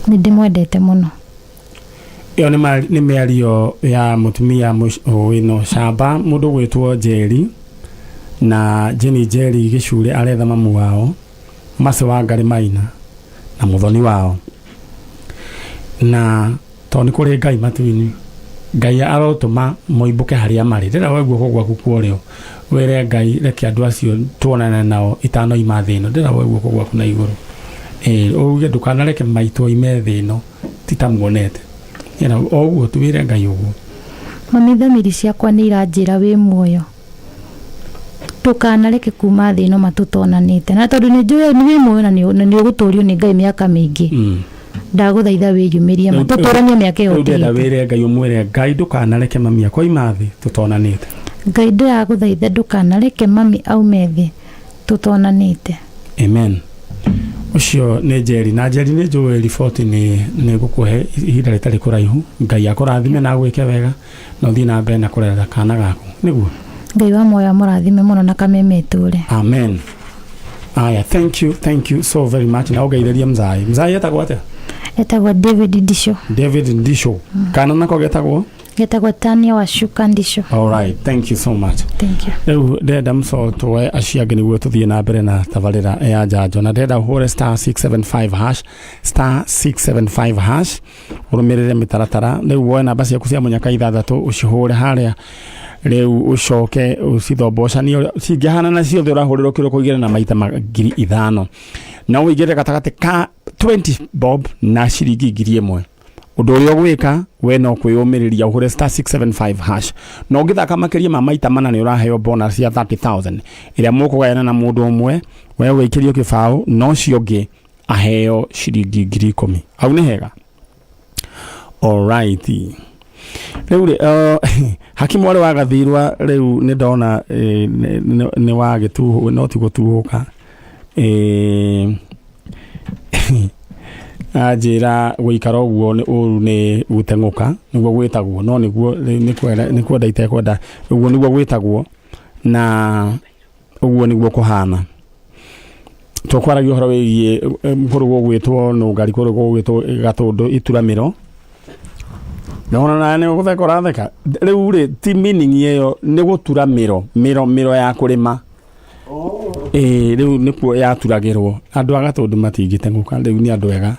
Ni ndimwendete muno. Iyo ni miario ya mutumia wino shamba mundu gwitwo Njeri na Njeri gicure aretha mamu wao mase wa ngari maina na muthoni wao na toni kuri Ngai matuini Ngai arotuma moibuke haria mari ndira weguo kogwaku kuoreo were Ngai reke andu acio tuonane nao itano imathino ndira weguo kogwaku na iguru uge ndukanareke maitwo imethino titamuonete yana oguo tuwire Ngai uguo. Mami thamiri ciakwa ni iranjira wi muoyo tukanareke kuma thino matutonanite na tondu ni njue ni wi muoyo na ni uguturio ni Ngai miaka mingi ndaguthaitha wiyumirie matutoranie miaka iyo ndenda wire Ngai umwire Ngai ndukanareke mami akwa imathi tutonanite Ngai ndaguthaitha ndukanareke mami aumethi tutonanite. Amen. Ucio ni Njeri na Njeri ni njue report ni gukuhe ihinda ritari kuraihu Ngai akurathime na gwike wega no thi na mbere na kurera kana gaku niguo Ngai wa moyo amurathime muno na Kameme ture. Amen. Aya, thank you so very much. Na ugaitheria mzai etagwo atia? Etagwo David Ndisho. Kana nako getagwo Tania wa Shuka Ndisho. All right, thank you so much. Thank you. Rĩu ndenda mso tuwe aciage nĩguo tuthie na mbere na tabarĩra ya Njanjo na ndenda hore *675# urumirire mitaratara rĩu woe namba ciaku cia munyaka 6 ucihure haria rĩu ucoke ucithombocanio cingihana na ciothe urahurirwo kiro kuigera na maita 5,000 na uigere gatagati ka 20 bob na ciringi 1,000 undu uria gwika we no kwiyumiriria uhure *675# no ngithaka makiria ma maita mana ni uraheo bonus ya 30,000 iria mukugayana na mundu umwe we wikirio kibao no ciongi aheo ciringi 10,000 au ni hega. All right. Riu hakimu wale wagathirwa riu ni ndona ni wagituhu no ti gutuhuka ajira guikara uguo ni uru ni gutenguka niguo gwitagwo no niguo ni kwenda itekwenda uguo niguo gwitagwo na uguo niguo kuhana tukwaragia horo wigie mkurugo gwitwo no ngari kurugo gwitwo gatundu ituramiro nona na ne gutheka ratheka riu ri ti meaning yeyo ni gutura miro ya kurima riu nikuo yaturagirwo andu agatundu matingitenguka riu ni andu ega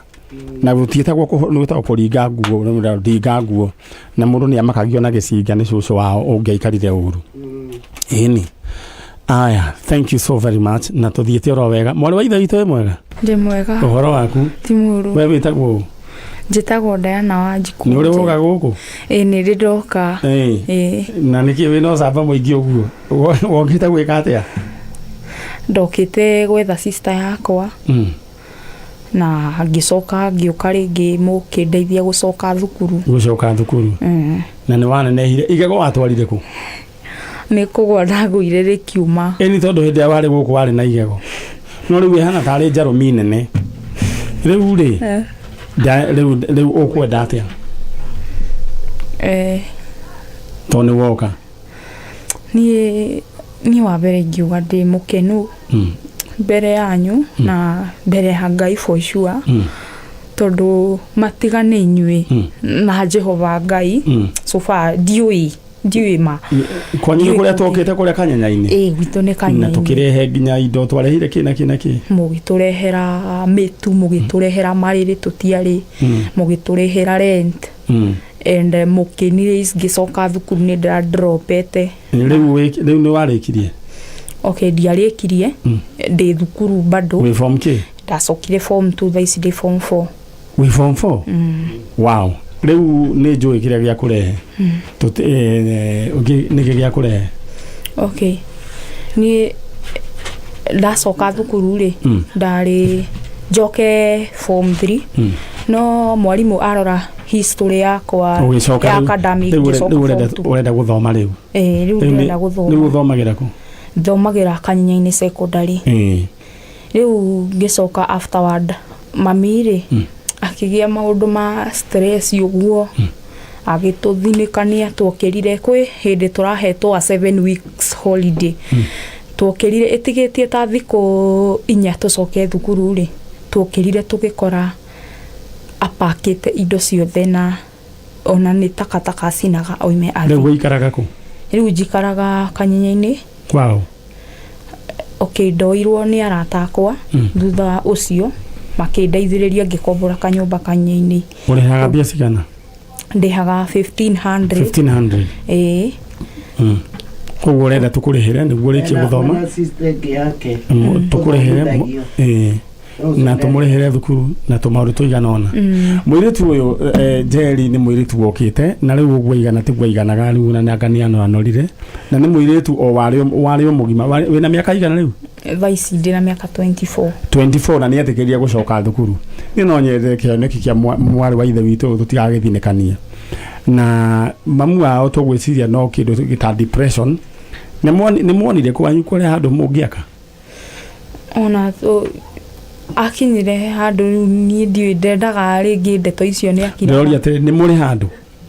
na gutietagwo no gutagwo kuringa nguo no ndinga nguo na mundu ni amakagio na gicinga ni cucu wao ungeikarire uru ini. Aya, thank you so very much na tuthiete oro wega mwari wa ithe witũ mwega ndi mwega uhoro waku ti muru we witagwo njitagwo Diana wa Njiku ni uri woga guku ni rindoka na niki we no saba muingi uguo wongita gwika atia ndokite gwetha sister yakwa na ngicoka ngiuka ringi mukindeithia gucoka thukuru na ni wanenehire igego watwarire ku ni kugwa ndaguire rikiuma ni tondu hindi ya wari guku wari na igego no riu hana tari njaro minene riu ri riu ukwenda atia toni woka ni wa mbere ngiuga ndi mukenu mbere yanyu na mbere ha Ngai for sure tondu matigane inyui na Jehova Ngai so far diui ma kwanyu kuria tokete kuria Kanyanyaini gwitu ni Kanyanyaini na tukirehe nginya indo twarehire kina ki mugiturehera mitu mugiturehera mariri tutiari mugiturehera rent and mukinire isgicoka thukuru ni ndira dropete riu ni warikirie okay ndiarikirie ndi thukuru bado we form ki ndacokire form 2 thaisi ndi form 4 we form 4 wow riu ni njui kiria gia kurehe tuti ni gia kurehe okay ni ndacoka thukuru ri ndari njoke form 3 no mwarimu arora history yakwa ya academic urenda guthoma riu riu ndenda guthoma riu uthomagira ku thomagira Kanyanyaini secondary riu ngicoka afterward mamiri akigia maundu ma stress uguo agituthinikania twokirire kwi hindi turahetwo a 7 weeks holiday twokirire itigitie ta thiko 4 tucoke thukuru ri twokirire tugikora apakite indo ciothe na ona ni takataka cinaga oime athi. Rĩu ũikaraga kũ? Rĩu njikaraga Kanyenya-inĩ. Kwao. Okay, ndoirwo nĩ arata akwa thutha ũcio makĩndeithĩrĩria ngĩkombora kanyũmba Kanyenya-inĩ. Ũrĩhaga mbia cigana? Ndĩhaga 1500. 1500. Koguo ũrenda tũkũrĩhĩre nĩguo ũrĩkie gũthoma? Tũkũrĩhĩre na tũmũrĩhĩre thukuru na tũmaũndũ tũigana ona. Mũirĩtu ũyũ Njeri nĩ mũirĩtu wokĩte na rĩu ũguo igana tiguo iganaga rĩu na nangania anorire na nĩ mũirĩtu o warĩo mũgima wĩna mĩaka igana rĩu? Thaici ndĩna mĩaka 24. 24 na nĩetĩkĩria gũcoka thukuru. Niĩ no nyende kĩoneki kĩa mwarĩ wa ithe witũ tũtigagĩthinĩkania. Na mamu wao tũgwĩciria no kĩndũ gĩta depression. Nĩ muonire kwanyu kũrĩa handũ mũngĩaka? Ona akinyire handũ niĩ ndiũĩ ndendaga rĩngĩ ndeto icio nĩ akira. Ndoria atĩ nĩ mũrĩ handũ?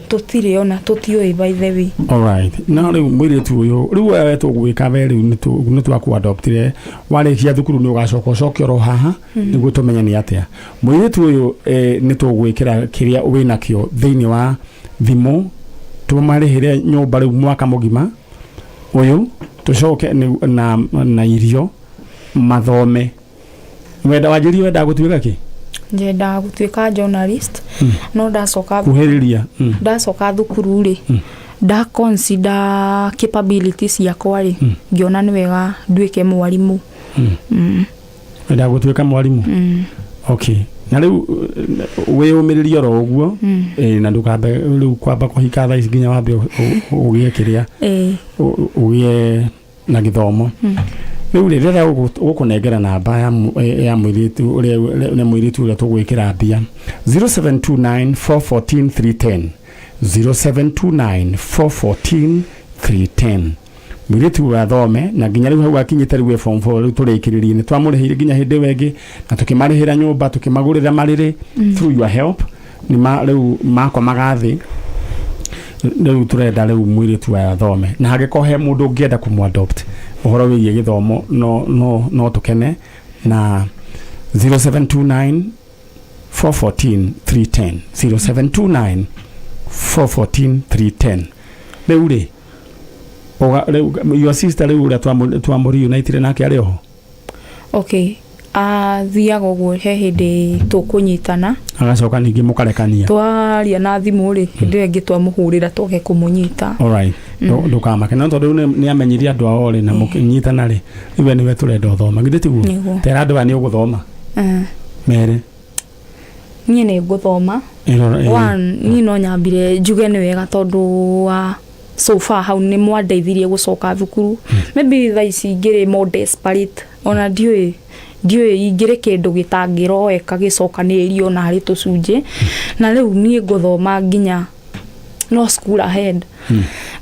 Tũtirĩ ona tũtiũĩ by the way. Alright. Na rĩu mũirĩtu ũyũ rĩu wewe tũgwĩka we rĩu nĩ twakũadoptire warĩkia thukuru nĩ ũgacoka ũcoke oro haha nĩguo tũmenye nĩ atĩa. Mũirĩtu ũyũ nĩ tũgwĩkĩra kĩrĩa wĩnakĩo thĩinĩ wa thimũ tũmarĩhĩre nyũmba rĩu mwaka mũgima ũyũ tũcoke na irio mathome. Wenda wanjĩrie wenda gũtuĩka kĩ? Njenda gũtuĩka journalist. No ndacoka kuhĩrĩria. Ndacoka thukuru rĩ. Da consider capabilities ciakwa rĩ. Ngiona nĩ wega nduĩke mwarimũ. Wenda gũtuĩka mwarimũ? Okay. Na rĩu wĩyũmĩrĩrie oro ũguo na ndũkambe rĩu kwamba kũhika thaa ici nginya wambe ũgĩe kĩrĩa ũgĩe na gĩthomo. Rĩu rĩrĩa gũkũnengera namba ya mũirĩtu ũrĩa tũgwĩkĩra mbia 0729414310 0729414310 mũirĩtu ũrathome na nginya rĩu hau akinyĩte rĩu form 4 rĩu tũrĩkĩrĩrie nĩ twamũrĩhĩire nginya hĩndĩ wengĩ na tũkĩmarĩhĩra nyũmba tũkĩmagũrĩra marĩrĩ through your help nĩ rĩu makomaga thĩ rĩu tũrenda rĩu mũirĩtu athome na hangĩkorwo he mũndũ ũngĩenda kũmũadopt ũhoro wĩgiĩ gĩthomo no tũkene na 0729414310 0729414310 rĩu rĩ your sister rĩu ũrĩa twamũri United nake arĩ oho? Okay. Thiaga ũguo he hĩndĩ tũkũnyitana agacoka ningĩ mũkarekania twaria na thimũ rĩ hĩndĩ ĩngĩ twamũhũrĩra tũge kũmũnyita. Alright. Ndũkamake no tondũ nĩ amenyirie andũ ao rĩ na mũkĩnyitana rĩ iwe nĩwe tũrenda ũthoma githĩ tiguo tera andũ nĩ ũgũthoma mere niĩ nĩ ngũthoma niĩ no nyambire njuge nĩ wega tondũ wa so far hau nĩ mwandeithirie gũcoka thukuru maybe thaa ici ngĩrĩ more desperate ona ndiũĩ ingĩrĩ kĩndũ gĩtangĩroeka gĩcokanĩrio na harĩ tũcunjĩ na rĩu niĩ ngũthoma nginya no school ahead.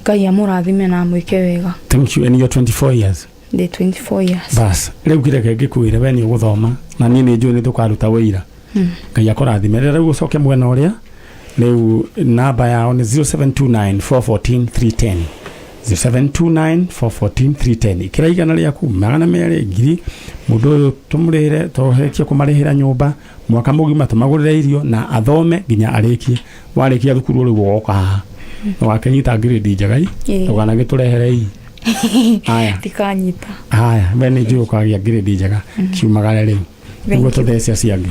Ngai amũrathime na mwĩke wega. Thank you. And you're 24 years? The 24 years. Bas rĩu kĩreke ngĩkwĩre we nĩ ũgũthoma na niĩ nĩ njũĩ nĩ tũkaruta wĩira. Ngai akũrathime rĩu ũcoke mwena ũrĩa rĩu namba yao nĩ 0729414310 0729414310 ikĩra igana rĩaku magana merĩ ngiri mũndũ ũyũ tũmũrĩhĩre tũhekie kũmarĩhĩra nyũmba mwaka mũgima tũmagũrĩre irio na athome nginya arĩkie warĩkia thukuru rĩu woka haha wakĩnyita grade njega ũganagĩtũrehere ii haya tikanyita haya we nĩ njũĩ ũkagĩa grade njega kiumagare rĩu nĩguo tũthece ciangĩ.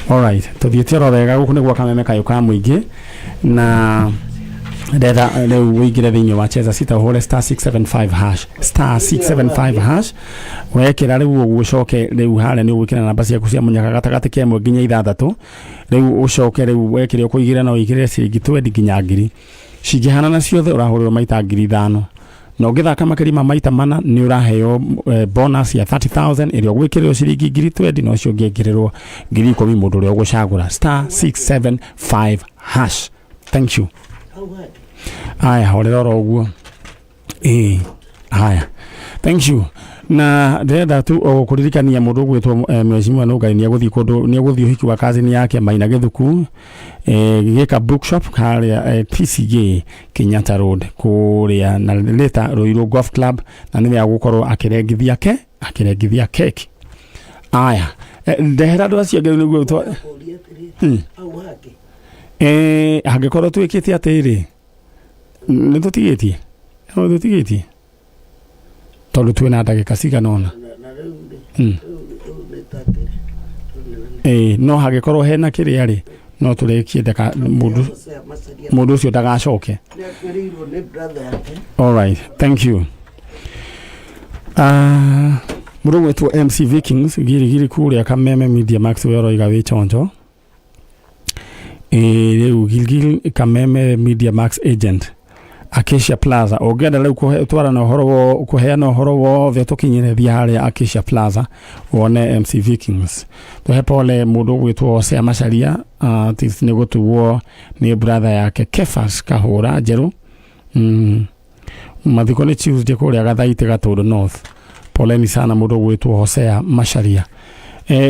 Alright, tũthiĩte oro wega gũkũ nĩguo Kameme kayũ ka mũingĩ na ndetha rĩu wĩingĩre thĩinĩ wa cheza sita ũhũre *675# wekĩra rĩu ũgũcoke rĩu harĩa nĩ ũgwĩkĩra namba ciaku cia mũnyaka gatagatĩ ka 1 nginya 6 rĩu ũcoke rĩu wekĩre ũkũigĩra na ũigĩre ciringi 20 nginya 1000 cingĩhana na ciothe ũrahũrĩrwo maita 5,000 na ũngĩthaka makĩria ma maita mana nĩ ũraheo bonus ya 30,000 ĩrĩa ũgwĩkĩrĩrwo ciringi 20,000 na ũcio ũngĩkĩrĩrwo 10,000 mũndũ ũrĩa ũgũcagũra *675#. Thank you. Haya horera oro ũguo haya thank you na ndĩrenda tu kũririkania mũndũ ũgwĩtwo Mheshimiwa Nũngai nĩ agũthiĩ ũhiki wa kazini yake Maina Gĩthuku gĩka bookshop harĩa PCG Kenyatta Road kũrĩa na leta Ruiru Golf Club na nĩ agũkorwo akĩrengithia keki. Haya ndehera andũ acio ngero nĩguo Hangĩkorwo twĩkĩte atĩrĩ nĩ tũtigĩtie tondũ twĩna ndagĩka cigana ũna no hangĩkorwo hena kĩrĩa rĩ no tũrĩkie mũndũ ũcio ndagacoke. All right, thank you. Mũndũ wetwo MC Vikings giri kũrĩa Kameme Media Max wĩroiga wĩ chonjo rĩu gilgil Kameme Media Max agent Acacia Plaza ogenda rĩu twarana ũhoro wothe tũkinyĩrĩria harĩa Acacia Plaza wone MC Vikings tũhe pole mũndũ gwĩtwo Sea Macharia nĩ gũtuo nĩ brother yake Kefas Kahũra Njerũ mathiko nĩ Tuesday kũrĩa Gathaitĩ Gatũndũ North. Poleni sana mũndũ gwĩtwo Hosea Macharia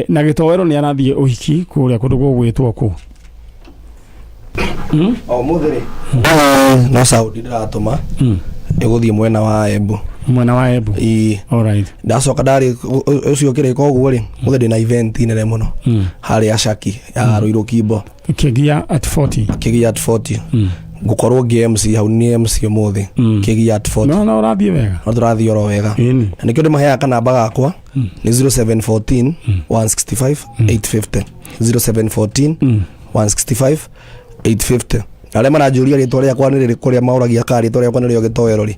na gĩtowero nĩ arathiĩ ũhiki kũrĩa kũndũ gwĩtwo kũ mũthĩrĩ no Saudi ndiratũma ĩgũthiĩ mwena wa Embu. All right, ndacoka ndarĩ ũcio kĩrĩko ũguo rĩ mũthĩ na event nene mũno harĩ Ashaki ya Ruiru Kimbo Kĩgia at 40 ngukorwo MC hau ni MC mũthĩ Kĩgia at 40 no ũrathiĩ wega no tũrathiĩ oro wega nĩkĩo ndĩmaheaga kanamba gakwa nĩ 0714 165 850 0714 165 850. Arĩa maranjũria rĩtwa rĩakwa nĩ rĩrĩ kũrĩa maũragia ka rĩtwa rĩakwa nĩ rĩo gĩtowero rĩ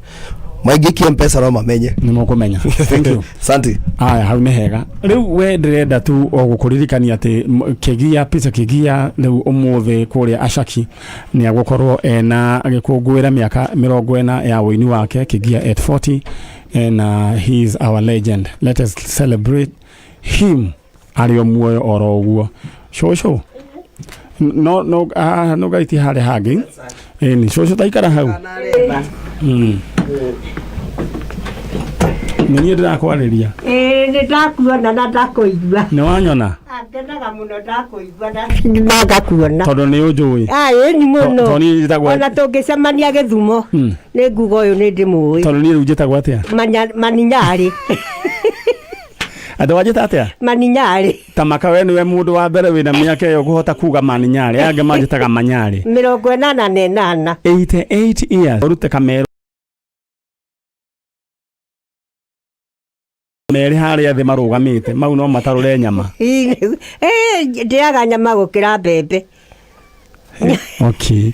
maingĩkie M-Pesa no mamenye nĩ mũkũmenya. Thank you. Santi. Aya hau nĩ hega rĩu we ndĩrenda tu o gũkũririkania atĩ Kĩgia rĩu ũmũthĩ kũrĩa Ashaki nĩ agũkorwo ena agĩkũngũĩra mĩaka 40 ya ũini wake Kĩgia at 40 and he is our legend. Let us celebrate him arĩ o muoyo oro ũguo. Show no gaiti harĩ hangĩ ni coco taikara hau nĩ niĩ ndĩrakwarĩria nĩ ndakuona na ndakũigua nĩ wanyona ngenaga mũno ndakũigua na ngakuona tondũ nĩ ũnjũĩ ĩni mũno ona tũngĩcemania Gĩthumo nĩ nguga ũyũ nĩ ndĩmũĩ tondũ niĩ rĩu njĩtagwo atĩa Maninyari andũ wajĩta atĩa Maninyari tamaka we nĩwe mũndũ wa mbere wĩna mĩaka ĩyo kũhota kuga Maninyari angĩ manjĩtaga Manyari 88 88 years ũrute kamero merĩ harĩa thĩ marũgamĩte mau no matarũre nyama ndĩaga nyama gũkĩra mbembe. Okay,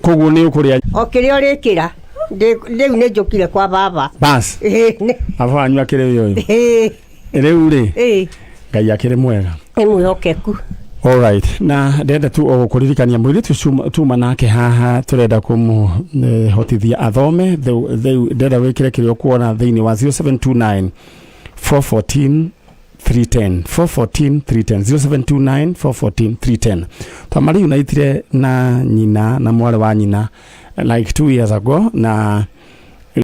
koguo nĩ ũkũrĩa okĩrĩa ũrĩkĩra rĩu nĩ njũkire kwa baba bas aba anyua kĩrĩ ũyũ rĩu rĩ Ngai akĩrĩ mwega mwĩhokeku. All right, na ndenda tu o gũkũririkania mũirĩtu tuma nake haha tũrenda kũmũhotithia athome ndenda wĩkĩre kĩrĩa ũkuona thĩinĩ wa 0729 414 310 0729 414 310. Tamari unaitire na nyina na mwale wa nyina like 2 years ago na